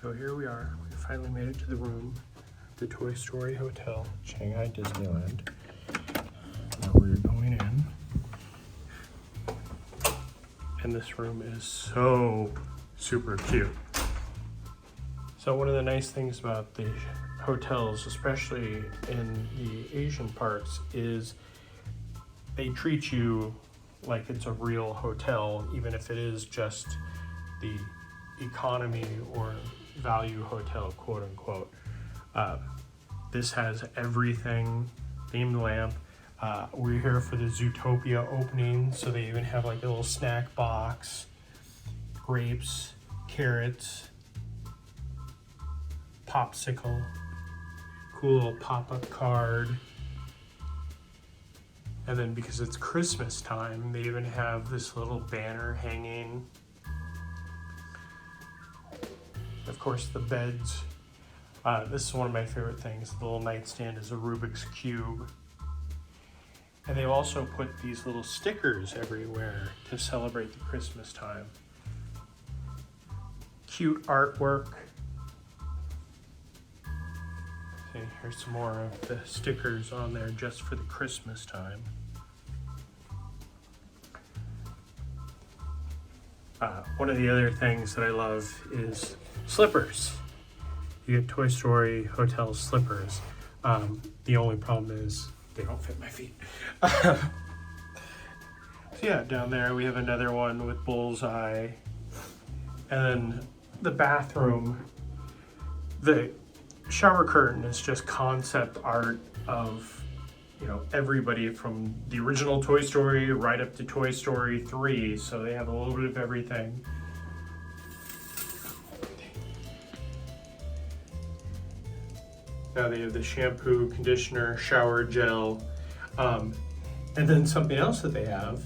So here we are. We finally made it to the room, the Toy Story Hotel, Shanghai Disneyland. Now we're going in. And this room is so super cute. So one of the nice things about the hotels, especially in the Asian parks, is they treat you like it's a real hotel, even if it is just the economy or value hotel, quote unquote. This has everything, themed lamp. We're here for the Zootopia opening, so they even have like a little snack box, grapes, carrots, popsicle, cool little pop-up card. And then because it's Christmas time, they even have this little banner hanging. Of course, the beds. This is one of my favorite things. The little nightstand is a Rubik's Cube. And they've also put these little stickers everywhere to celebrate the Christmas time. Cute artwork. See, here's some more of the stickers on there just for the Christmas time. One of the other things that I love is slippers. You get Toy Story Hotel slippers. The only problem is they don't fit my feet. So yeah, down there we have another one with Bullseye. And then the bathroom, the shower curtain is just concept art of, you know, everybody from the original Toy Story right up to Toy Story 3. So they have a little bit of everything. Now they have the shampoo, conditioner, shower gel, and then something else that they have,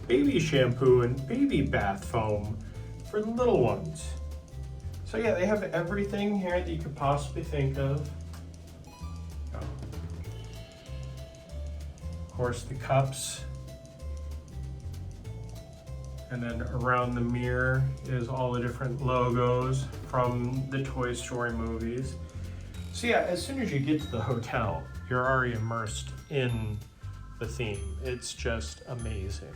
baby shampoo and baby bath foam for the little ones. So yeah, they have everything here that you could possibly think of. Of course, the cups. And then around the mirror is all the different logos from the Toy Story movies. So yeah, as soon as you get to the hotel, you're already immersed in the theme. It's just amazing.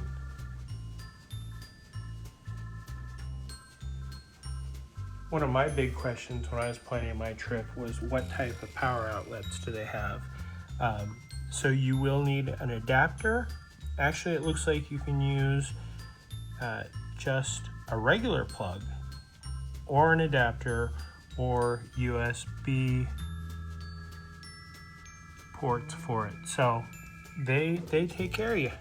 One of my big questions when I was planning my trip was what type of power outlets do they have? So you will need an adapter. Actually, it looks like you can use just a regular plug or an adapter or USB ports for it. So they take care of you.